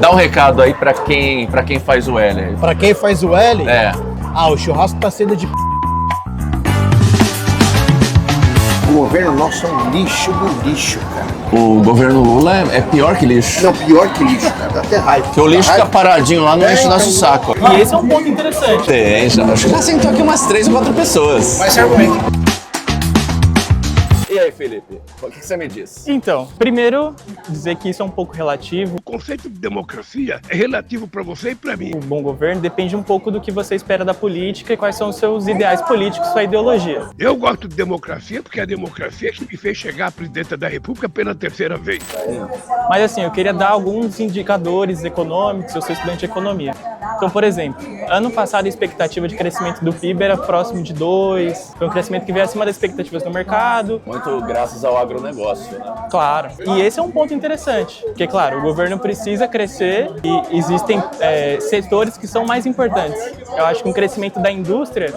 Dá um recado aí pra quem faz o L. Pra quem faz o L? É. O churrasco tá sendo de O governo nosso é um lixo do lixo, cara. O governo Lula é pior que lixo. Não, pior que lixo, cara. Dá até raiva. Porque o lixo fica paradinho lá, não enche o nosso saco. E esse é um ponto interessante. Tem, acho que já sentou aqui umas 3 ou 4 pessoas. Mas argumento. E aí, Felipe, o que você me diz? Então, primeiro, dizer que isso é um pouco relativo. O conceito de democracia é relativo para você e para mim. O bom governo depende um pouco do que você espera da política e quais são os seus ideais políticos, sua ideologia. Eu gosto de democracia porque é a democracia que me fez chegar à presidência da República pela 3ª vez. Mas assim, eu queria dar alguns indicadores econômicos, eu sou estudante de economia. Então, por exemplo, ano passado a expectativa de crescimento do PIB era próximo de 2, foi um crescimento que veio acima das expectativas do mercado. Muito graças ao agronegócio, né? Claro. E esse é um ponto interessante, porque, claro, o governo precisa crescer e existem setores que são mais importantes. Eu acho que um crescimento da indústria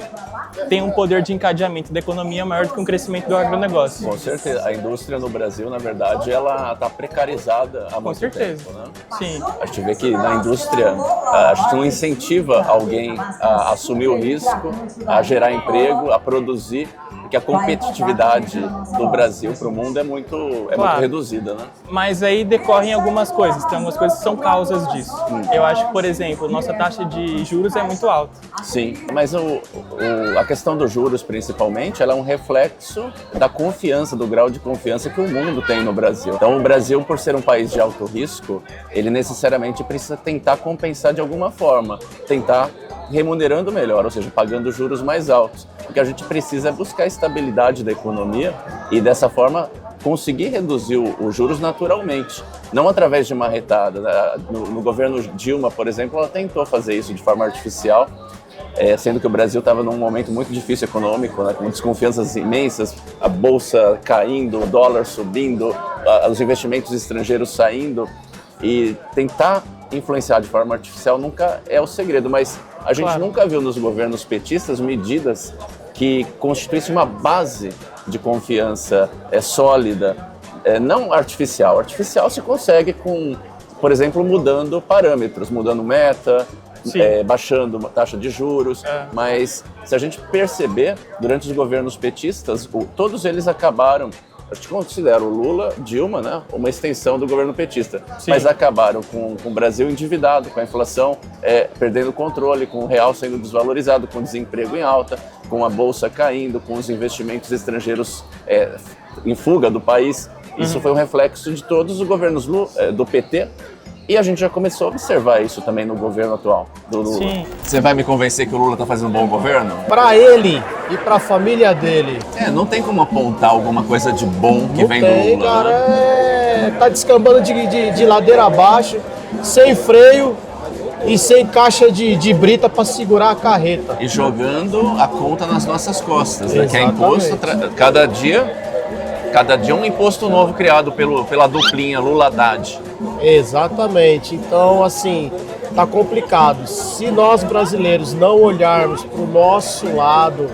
tem um poder de encadeamento da economia maior do que um crescimento do agronegócio. Com certeza. A indústria no Brasil, na verdade, ela está precarizada há muito tempo, né? Sim. A gente vê que na indústria, a gente não incentiva alguém a assumir o risco, a gerar emprego, a produzir, porque a competitividade do Brasil para o mundo é muito reduzida, né? Mas aí decorrem algumas coisas, tem algumas coisas que são causas disso. Eu acho que, por exemplo, nossa taxa de juros é muito alta. Sim, mas a questão dos juros, principalmente, ela é um reflexo da confiança, do grau de confiança que o mundo tem no Brasil. Então, o Brasil, por ser um país de alto risco, ele necessariamente precisa tentar compensar de alguma forma, tentar remunerando melhor, ou seja, pagando juros mais altos. O que a gente precisa é buscar a estabilidade da economia e, dessa forma, conseguir reduzir os juros naturalmente, não através de uma retada. No governo Dilma, por exemplo, ela tentou fazer isso de forma artificial, sendo que o Brasil estava num momento muito difícil econômico, né, com desconfianças imensas, a bolsa caindo, o dólar subindo, os investimentos estrangeiros saindo, e tentar influenciar de forma artificial nunca é o segredo, mas a gente nunca viu nos governos petistas medidas que constituíssem uma base de confiança sólida, não artificial. Artificial se consegue com, por exemplo, mudando parâmetros, mudando meta, baixando a taxa de juros, mas se a gente perceber, durante os governos petistas, todos eles acabaram, eu te considero o Lula, Dilma, né, uma extensão do governo petista, mas acabaram com o Brasil endividado, com a inflação perdendo o controle, com o real sendo desvalorizado, com o desemprego em alta, com a bolsa caindo, com os investimentos estrangeiros em fuga do país. Isso foi um reflexo de todos os governos do PT, e a gente já começou a observar isso também no governo atual do Lula. Sim. Você vai me convencer que o Lula está fazendo um bom governo? pra ele e pra família dele. Não tem como apontar alguma coisa de bom que Não vem tem, do Lula, cara, né? tá descambando de ladeira abaixo, sem freio e sem caixa de brita pra segurar a carreta. E jogando a conta nas nossas costas, né? Que é Exatamente. imposto, cada dia um imposto novo criado pela duplinha Lula-Haddad. Exatamente. Então, assim, tá complicado. Se nós brasileiros não olharmos pro nosso lado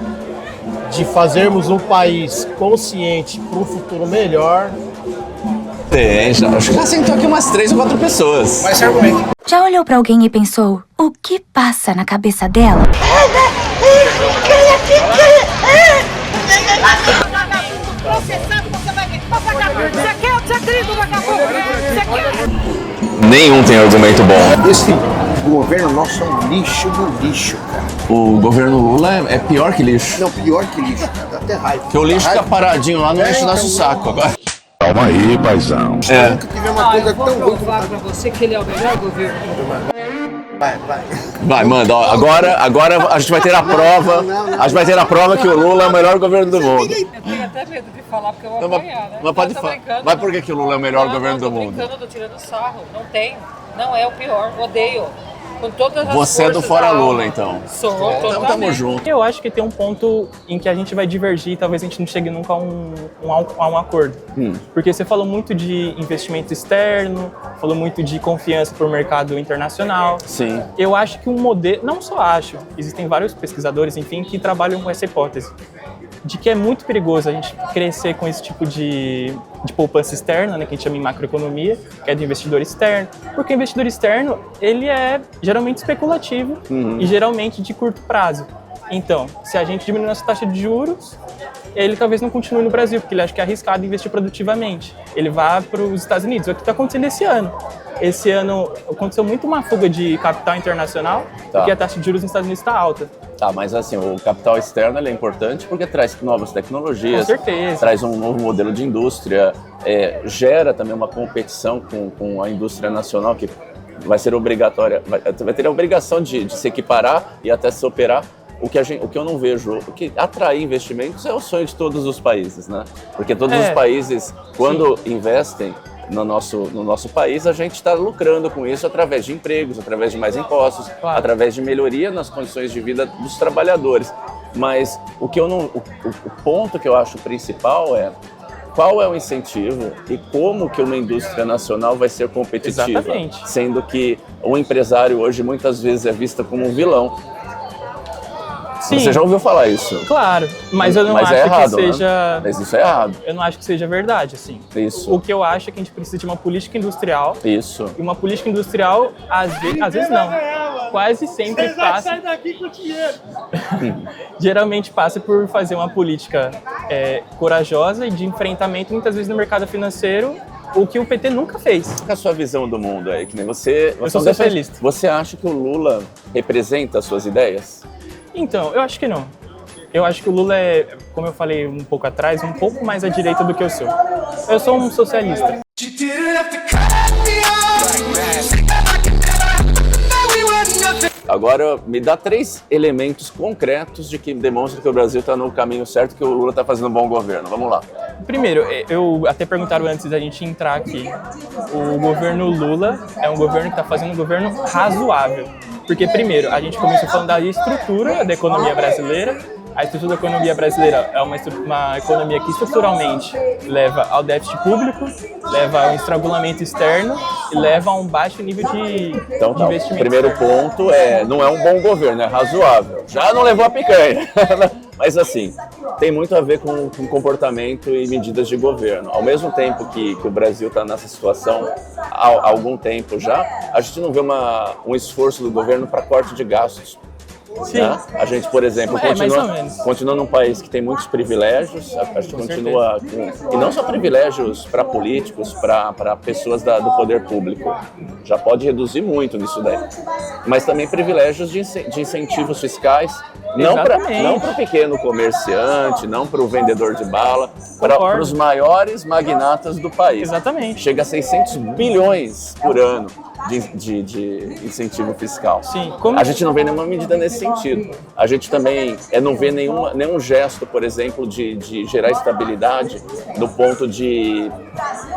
de fazermos um país consciente para um futuro melhor. Tem, acho que já sentou aqui umas 3 ou 4 pessoas. Mas argumento. Já olhou pra alguém e pensou, o que passa na cabeça dela? Processado, você vai ver. Você é querido vagabundo. Nenhum tem argumento bom. Esse governo nosso é um lixo do lixo, cara. O governo Lula é pior que lixo. Não, pior que lixo, cara. Dá até raiva. Porque o lixo fica paradinho lá, não enche o nosso saco. Agora. Calma aí, paizão. Nunca tive uma coisa Eu vou tão ruim. provar pra você que ele é o melhor governo. Vai. Vai, manda. Ó, agora a gente vai ter a prova. A gente vai ter a prova que o Lula é o melhor governo do mundo. Eu tenho até medo de falar porque eu vou Não, apanhar, né? mas pode Tô falar. brincando. Mas por que o Lula é o melhor governo do tô mundo? brincando, tô tirando sarro. Não tem. Não é o pior. Odeio. Com todas as Você é do forças fora da Lula, alma. então. Sou, Então tamo totalmente. junto. Eu acho que tem um ponto em que a gente vai divergir, talvez a gente não chegue nunca a um acordo. Porque você falou muito de investimento externo, falou muito de confiança para o mercado internacional. Sim. Eu acho que um modelo, não só acho, existem vários pesquisadores, enfim, que trabalham com essa hipótese. de que é muito perigoso a gente crescer com esse tipo de poupança externa, né, que a gente chama em macroeconomia, que é do investidor externo, porque o investidor externo, ele é geralmente especulativo e geralmente de curto prazo. Então, se a gente diminuir nossa taxa de juros, ele talvez não continue no Brasil, porque ele acha que é arriscado investir produtivamente. Ele vai para os Estados Unidos, é o que está acontecendo esse ano. Esse ano aconteceu muito uma fuga de capital internacional, porque a taxa de juros nos Estados Unidos está alta. Tá, mas assim, o capital externo ele é importante porque traz novas tecnologias, Com certeza. traz um novo modelo de indústria, gera também uma competição com a indústria nacional que vai ser obrigatória, vai ter a obrigação de se equiparar e até se operar. O que eu não vejo, o que atrair investimentos é o sonho de todos os países, né? Porque todos os países, quando investem no nosso país, a gente está lucrando com isso através de empregos, através de mais impostos, através de melhoria nas condições de vida dos trabalhadores. Mas o ponto que eu acho principal é qual é o incentivo e como que uma indústria nacional vai ser competitiva. Exatamente. Sendo que o empresário hoje muitas vezes é visto como um vilão. Sim. Você já ouviu falar isso? Claro, mas eu não acho errado, que seja... Né? Mas isso é errado. Eu não acho que seja verdade, assim. Isso. O que eu acho é que a gente precisa de uma política industrial. Isso. E uma política industrial, às vezes não. Quase sempre passa... Sai daqui com o dinheiro! Geralmente passa por fazer uma política corajosa e de enfrentamento, muitas vezes no mercado financeiro, o que o PT nunca fez. Qual é a sua visão do mundo aí? Que nem você Eu sou socialista. Você acha que o Lula representa as suas ideias? Então, eu acho que não. Eu acho que o Lula é, como eu falei um pouco atrás, um pouco mais à direita do que eu sou. Eu sou um socialista. Agora, me dá 3 elementos concretos de que demonstram que o Brasil está no caminho certo, que o Lula está fazendo um bom governo. Vamos lá. Primeiro, eu até perguntaram antes da gente entrar aqui. O governo Lula é um governo que está fazendo um governo razoável. Porque, primeiro, a gente começou falando da estrutura da economia brasileira. A estrutura da economia brasileira é uma economia que estruturalmente leva ao déficit público, leva ao estrangulamento externo e leva a um baixo nível de investimento. O primeiro ponto não é um bom governo, é razoável. Já não levou a picanha. Mas assim, tem muito a ver com comportamento e medidas de governo. Ao mesmo tempo que o Brasil está nessa situação há algum tempo já, a gente não vê um esforço do governo para corte de gastos. Sim. Né? A gente, por exemplo, continua num país que tem muitos privilégios, a gente continua com... E não só privilégios para políticos, para pessoas do poder público. Já pode reduzir muito nisso daí. Mas também privilégios de incentivos fiscais, não para o pequeno comerciante, não para o vendedor de bala, para os maiores magnatas do país. Exatamente. Chega a 600 bilhões por ano de incentivo fiscal. Sim. A gente não vê nenhuma medida nesse sentido. A gente também não vê nenhum gesto, por exemplo, de gerar estabilidade no ponto de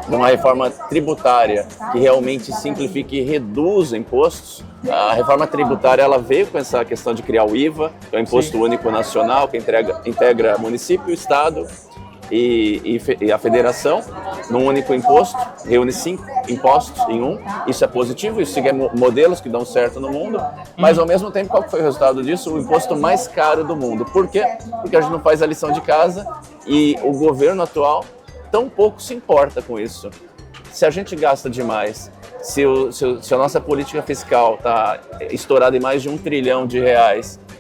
uma reforma tributária que realmente simplifique e reduza impostos. A reforma tributária ela veio com essa questão de criar o IVA, que é o Imposto Único Nacional, que integra município, estado e a federação num único imposto, reúne 5 impostos em um. Isso é positivo, isso segue modelos que dão certo no mundo, mas ao mesmo tempo, qual foi o resultado disso? O imposto mais caro do mundo. Por quê? Porque a gente não faz a lição de casa e o governo atual tão pouco se importa com isso. Se a gente gasta demais, se a nossa política fiscal está estourada em mais de R$1 trilhão,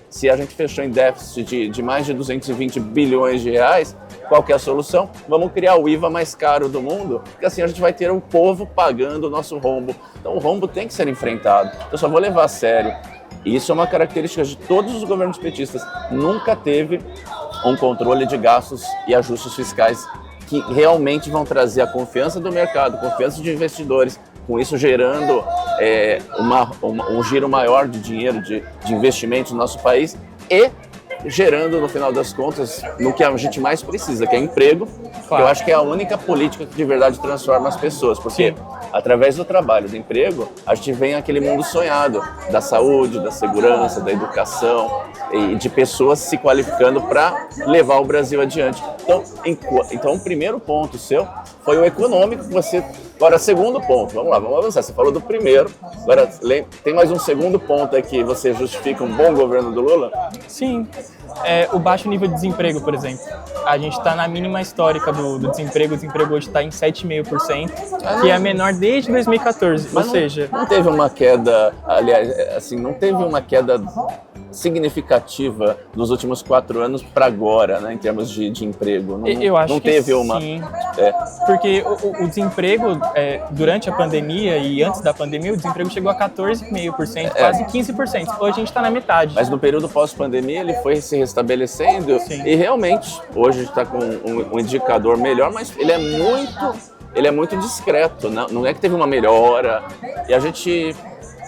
se a gente fechou em déficit de mais de 220 bilhões de reais, qual que é a solução? Vamos criar o IVA mais caro do mundo, porque assim a gente vai ter o povo pagando o nosso rombo. Então o rombo tem que ser enfrentado. Eu só vou levar a sério. E isso é uma característica de todos os governos petistas. Nunca teve um controle de gastos e ajustes fiscais que realmente vão trazer a confiança do mercado, confiança de investidores, com isso gerando um giro maior de dinheiro, de investimentos no nosso país e gerando, no final das contas, no que a gente mais precisa, que é emprego. Claro. Eu acho que é a única política que de verdade transforma as pessoas, porque através do trabalho, do emprego, a gente vem aquele mundo sonhado da saúde, da segurança, da educação e de pessoas se qualificando para levar o Brasil adiante. Então, o primeiro ponto seu foi o econômico que você... Agora, segundo ponto, vamos lá, vamos avançar. Você falou do primeiro, agora tem mais um segundo ponto aqui. Você justifica um bom governo do Lula? Sim. O baixo nível de desemprego, por exemplo. A gente está na mínima histórica do desemprego. O desemprego hoje está em 7,5%, que é a menor desde 2014. Mas ou seja... Não teve uma queda, aliás, assim, não teve uma queda significativa dos últimos 4 anos para agora, né, em termos de emprego. Não, eu acho não que teve uma... sim, porque o desemprego, durante a pandemia e antes da pandemia, o desemprego chegou a 14,5%, quase 15%. Hoje a gente está na metade. Mas no período pós-pandemia ele foi se restabelecendo. Sim. E realmente, hoje a gente está com um indicador melhor, mas ele é muito discreto, não é que teve uma melhora. E a gente...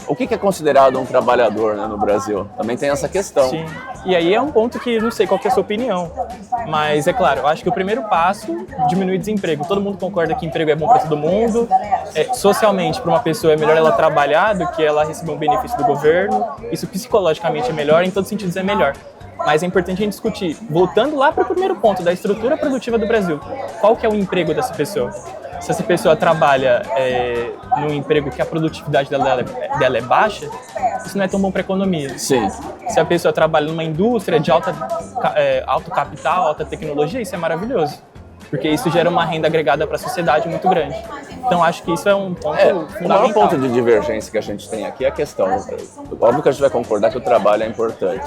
O que é considerado um trabalhador, né, no Brasil? Também tem essa questão. Sim. E aí é um ponto que não sei qual que é a sua opinião. Mas é claro, eu acho que o primeiro passo é diminuir o desemprego. Todo mundo concorda que emprego é bom para todo mundo. Socialmente, para uma pessoa é melhor ela trabalhar do que ela receber um benefício do governo. Isso psicologicamente é melhor, em todos os sentidos é melhor. Mas é importante a gente discutir, voltando lá para o primeiro ponto, da estrutura produtiva do Brasil. Qual que é o emprego dessa pessoa? Se essa pessoa trabalha num emprego que a produtividade dela é baixa, isso não é tão bom para a economia. Sim. Se a pessoa trabalha numa indústria de alto capital, alta tecnologia, isso é maravilhoso. Porque isso gera uma renda agregada para a sociedade muito grande. Então, acho que isso é um ponto fundamental. O maior ponto de divergência que a gente tem aqui é a questão... Óbvio que a gente vai concordar que o trabalho é importante.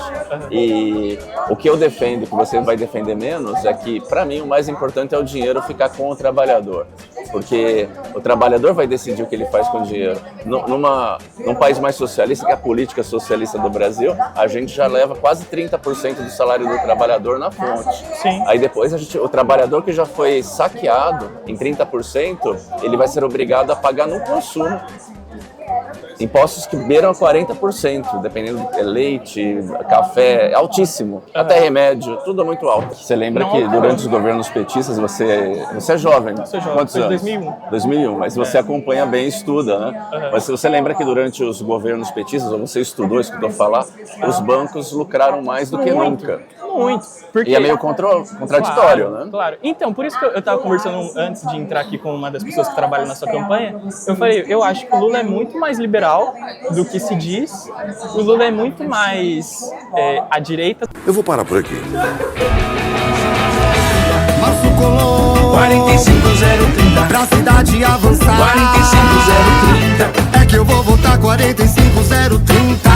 E o que eu defendo, que você vai defender menos, é que, para mim, o mais importante é o dinheiro ficar com o trabalhador. Porque o trabalhador vai decidir o que ele faz com o dinheiro. Num país mais socialista, que é a política socialista do Brasil, a gente já leva quase 30% do salário do trabalhador na fonte. Sim. Aí depois o trabalhador que já foi saqueado em 30%, ele vai ser obrigado a pagar no consumo impostos que beiram a 40%, dependendo do leite, café, é altíssimo. Até remédio, tudo é muito alto. Você lembra que durante os governos petistas, você é jovem, né? Sou jovem, quantos foi anos? 2001. 2001, mas você acompanha bem e estuda, né? Mas você lembra que durante os governos petistas, ou você escutou falar, os bancos lucraram mais do que nunca. Muito. Porque... E é meio contraditório, né? Claro. Então, por isso que eu estava conversando antes de entrar aqui com uma das pessoas que trabalham na sua campanha, eu falei, eu acho que o Lula é muito mais liberal do que se diz, o Lula é muito mais à direita. Eu vou parar por aqui. Março Colom 45030 pra cidade avançar 45030 é que eu vou votar 45030